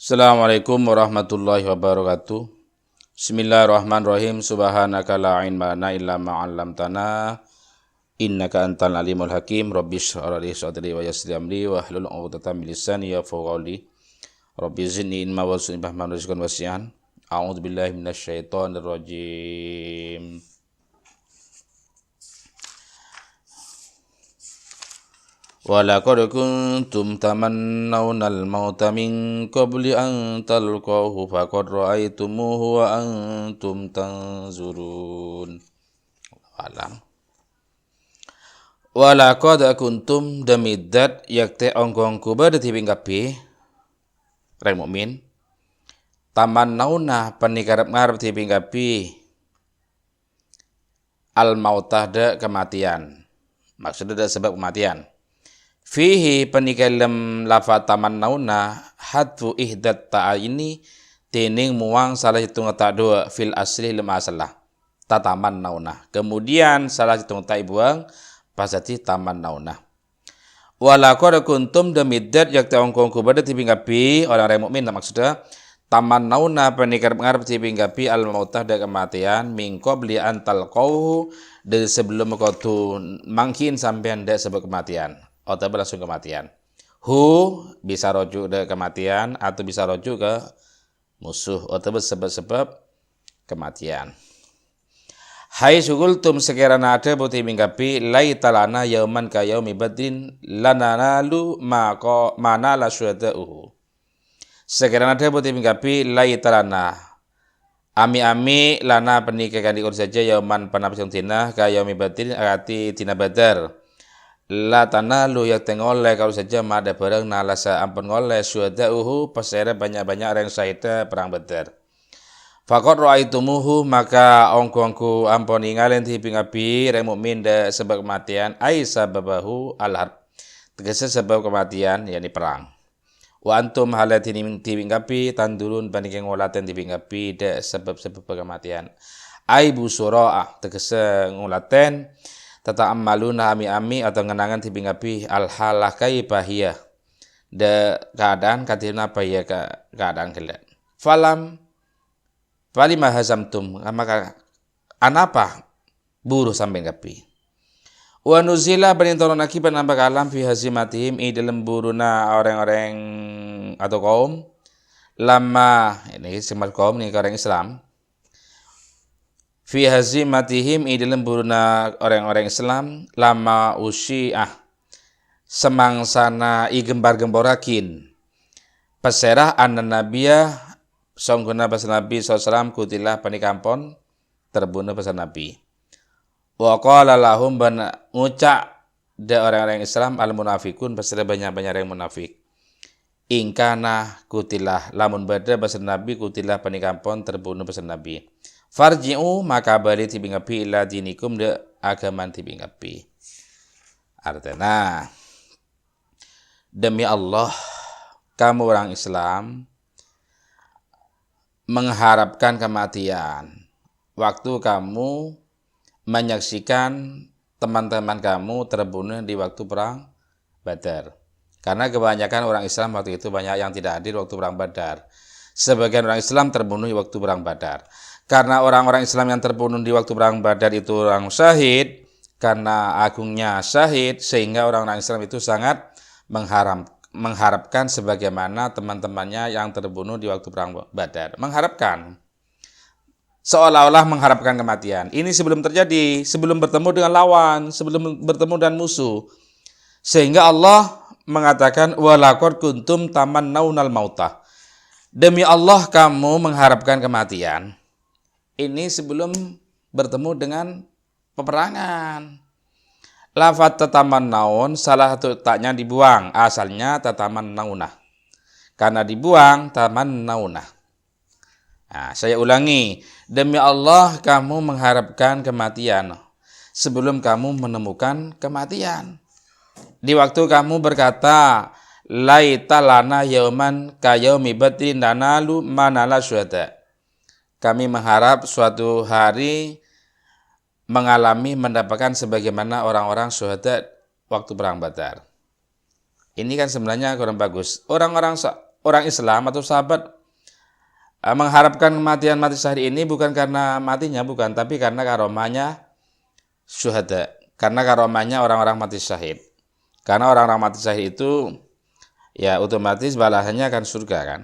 Assalamualaikum warahmatullahi wabarakatuh. Bismillahirrahmanirrahim. Subhanaka la ilma lana illa ma 'allamtana innaka antal alimul hakim. Rabbi shrah li sadri wa yassir li amri wa hlul 'uqdatam min lisani yafqahu qawli. Rabbi zidni ilma warzuqni fahman rizqan wasi'an. A'udzu billahi minasy syaithanir rajim. Walaqad kuntum tamannawnal mauta min qabli an talqahu faqad ra'aytumuhu wa antum tanzurun. Alam. Walaqad kuntum damiddat yakte ongkongku badati pingkapi rek mukmin tamannawna panikarep-ngarep ti pingkapi al mautah de kematian. Maksudnya sebab kematian. Fihi penikalem lafat tamannawna hadfu ihdat ta'ini tining muang salah hitung tak dua fil asli lima asalah tatamannawna. Kemudian salah hitung tak buang pasati tamannawna. Walaqad kuntum damiddat yak taongkongku bada tipinggapi orang rek mukmin maksudnya tamannawna penikarep-ngarep tipinggapi al mautah da kematian min qabli an talqahu dari sebelum kau mangkin sampean da sebab kematian. Atau langsung kematian. Bisa rujuk ke kematian atau bisa rujuk ke musuh atau sebab-sebab kematian. Hai sugultum sekiranya ada putih minggapi lai talana yauman ka yaumi badrin lananalu mana la syuhada'uhu. Sekiranya ada putih minggapi lai talana ami-ami lana penikahan dikur saja yauman panapsang tina ka yaumi badrin agati tina badar. La tanalu yak tengoleh kalau saja ada barang nalasa ampun ngoleh syuhada'uhu pasere banyak-banyak orang syahida perang Badar. Faqad ra'aitumuhu maka ongku ampun ingalen ti pingapi rek mukmin da sebab kematian ai sababahu al-harb. Tegese sebab kematian yakni perang. Wa antum halatin ti pingapi tandurun banding ngolaten ti pingapi da sebab-sebab kematian. Ai busura tegese ngolaten tata ammaluna ami-ami atau ngenangan tipingapi al-halah kaipahiyah de keadaan katina apa ya keadaan kelak falima hazamtum maka anapa buruh sampai ngapi wa nuzila banintoron akibat nambah kalam fi hazimatihim dalam buruna orang-orang atau kaum lama ini semal kaum ni orang Islam fi hazimatihim dalam buruna orang-orang Islam lama usyiah semangsana gembar-gemborakin peserah anan nabiyah songguna pas Nabi SAW kutilah panikampon terbunuh pas Nabi wa qala lahum bana ngucak de orang-orang Islam al munafikun peserah banyak-banyak yang munafik ingkana kutilah lamun bada pas Nabi kutilah panikampon terbunuh pas Nabi farji'u maka balik tibingapi ila dinikum de agaman tibingapi. Artinya demi Allah kamu orang Islam mengharapkan kematian waktu kamu menyaksikan teman-teman kamu terbunuh di waktu perang Badar. Karena kebanyakan orang Islam waktu itu banyak yang tidak hadir waktu perang Badar. Sebagian orang Islam terbunuh di waktu perang Badar. Karena orang-orang Islam yang terbunuh di waktu perang Badar itu orang syahid, karena agungnya syahid, sehingga orang-orang Islam itu sangat mengharapkan sebagaimana teman-temannya yang terbunuh di waktu perang Badar. Mengharapkan. Seolah-olah mengharapkan kematian. Ini sebelum terjadi, sebelum bertemu dengan lawan, sebelum bertemu dengan musuh. Sehingga Allah mengatakan, walaqad kuntum tamannawnal mautah. Demi Allah kamu mengharapkan kematian. Ini sebelum bertemu dengan peperangan. Lafat tatamannawun salah satu taknya dibuang. Asalnya tatamannawna. Karena dibuang tamannawna. Nah, saya ulangi. Demi Allah kamu mengharapkan kematian. Sebelum kamu menemukan kematian. Di waktu kamu berkata, laita lana yauman kayaumi badrin nanalu manala syuhada. Kami mengharap suatu hari mendapatkan sebagaimana orang-orang syuhada waktu perang Badar. Ini kan sebenarnya kurang bagus. Orang-orang orang Islam atau sahabat mengharapkan kematian mati syahid ini bukan karena matinya, bukan, tapi karena karomahnya syuhada, karena karomahnya orang-orang mati syahid. Karena orang-orang mati syahid itu ya otomatis balasannya akan surga kan.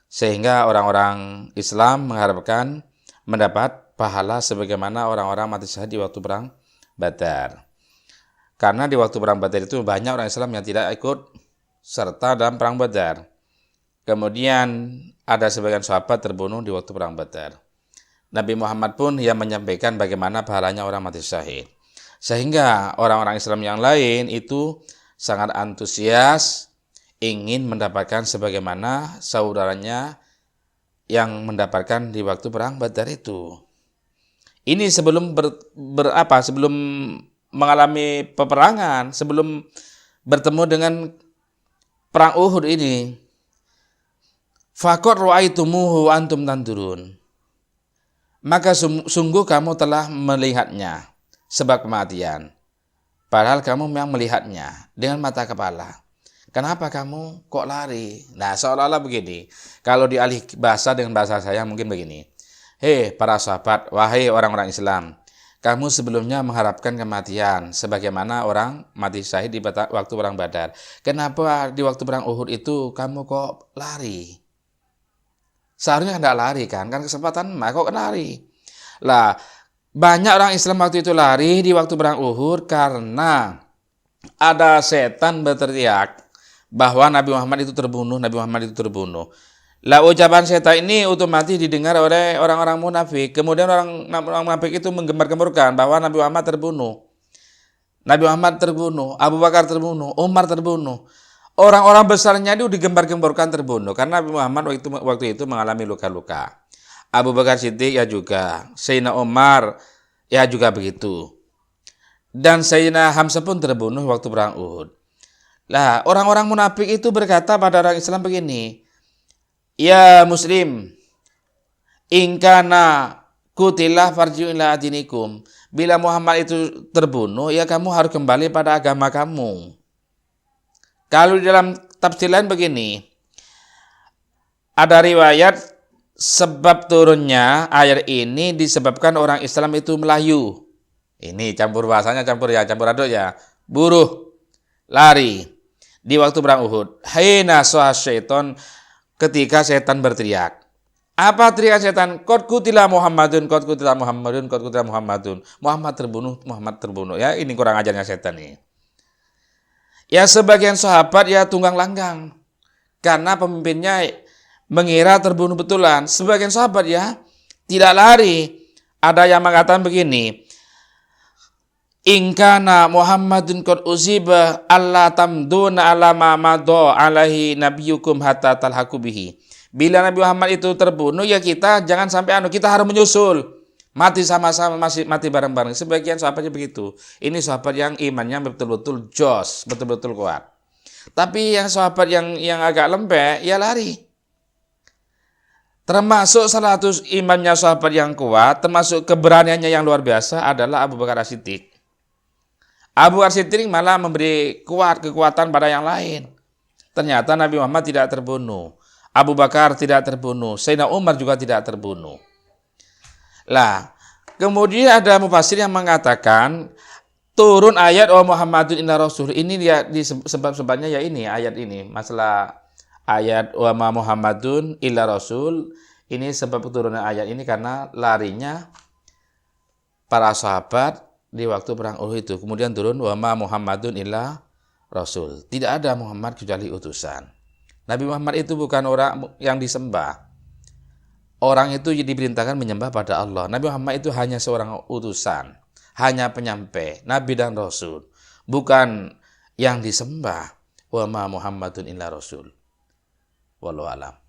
Sehingga orang-orang Islam mengharapkan mendapat pahala sebagaimana orang-orang mati syahid di waktu perang Badar. Karena di waktu perang Badar itu banyak orang Islam yang tidak ikut serta dalam perang Badar. Kemudian ada sebagian sahabat terbunuh di waktu perang Badar. Nabi Muhammad pun yang menyampaikan bagaimana pahalanya orang mati syahid. Sehingga orang-orang Islam yang lain itu sangat antusias ingin mendapatkan sebagaimana saudaranya yang mendapatkan di waktu perang Badar itu. Ini sebelum sebelum mengalami peperangan, sebelum bertemu dengan perang Uhud ini. Faqad ra'aitumuhu antum tanzurun. Maka sungguh kamu telah melihatnya sebab kematian. Padahal kamu memang melihatnya dengan mata kepala. Kenapa kamu kok lari? Nah, seolah-olah begini. Kalau dialih bahasa dengan bahasa saya mungkin begini. Hei para sahabat, wahai orang-orang Islam, kamu sebelumnya mengharapkan kematian sebagaimana orang mati syahid di waktu perang Badar. Kenapa di waktu perang Uhud itu kamu kok lari? Seharusnya tidak lari kan kesempatan kok lari. Lah, banyak orang Islam waktu itu lari di waktu perang Uhud karena ada setan berteriak bahwa Nabi Muhammad itu terbunuh, Nabi Muhammad itu terbunuh. Lah ucapan setan ini otomatis didengar oleh orang-orang munafik. Kemudian orang munafik itu menggembar-gemborkan bahwa Nabi Muhammad terbunuh. Nabi Muhammad terbunuh, Abu Bakar terbunuh, Umar terbunuh. Orang-orang besarnya itu digembar-gemborkan terbunuh karena Nabi Muhammad waktu itu mengalami luka-luka. Abu Bakar Siddiq ya juga, Sayyidina Umar ya juga begitu. Dan Sayyidina Hamzah pun terbunuh waktu perang Uhud. Lah, orang-orang munafik itu berkata pada orang Islam begini, ya Muslim, ingkana kutilah farji'u ila adinikum. Bila Muhammad itu terbunuh, ya kamu harus kembali pada agama kamu. Kalau di dalam tafsir lain begini, ada riwayat sebab turunnya ayat ini disebabkan orang Islam itu melayu. Ini campur bahasanya, campur aduk ya. Buruh, lari. Di waktu perang Uhud, haina syaiton, ketika setan berteriak. Apa teriakan setan? Qad qutila Muhammadun, qad qutila Muhammadun, qad qutila Muhammadun. Muhammad terbunuh, Muhammad terbunuh. Ya, ini kurang ajarnya setan ini. Ya sebagian sahabat ya tunggang langgang. Karena pemimpinnya mengira terbunuh betulan. Sebagian sahabat ya tidak lari. Ada yang mengatakan begini, ingkana Muhammadun qad uziba alla tamduna ala ma madha alaihi nabiyukum hatta talhaqu bihi. Bila Nabi Muhammad itu terbunuh ya kita jangan sampai kita harus menyusul. Mati sama-sama, masih mati bareng-bareng. Sebagian sahabatnya begitu. Ini sahabat yang imannya betul-betul jos, betul-betul kuat. Tapi yang sahabat yang agak lembek ya lari. Termasuk salah satu imannya sahabat yang kuat, termasuk keberaniannya yang luar biasa adalah Abu Bakar As-Siddiq. Abu Bakar Siddiq malah memberi kekuatan pada yang lain. Ternyata Nabi Muhammad tidak terbunuh. Abu Bakar tidak terbunuh. Sayyidina Umar juga tidak terbunuh. Lah, kemudian ada mufassir yang mengatakan turun ayat wa Muhammadun inna rasul. Ini dia sebab-sebabnya ya ini ayat ini. Masalah ayat wa Muhammadun illa rasul. Ini sebab turunnya ayat ini karena larinya para sahabat di waktu perang Uhud itu. Kemudian turun wa Muhammadun illa rasul. Tidak ada Muhammad kecuali utusan. Nabi Muhammad itu bukan orang yang disembah. Orang itu diperintahkan menyembah pada Allah. Nabi Muhammad itu hanya seorang utusan, hanya penyampai, nabi dan rasul, bukan yang disembah. Wa ma Muhammadun illa rasul. Wallahu a'lam.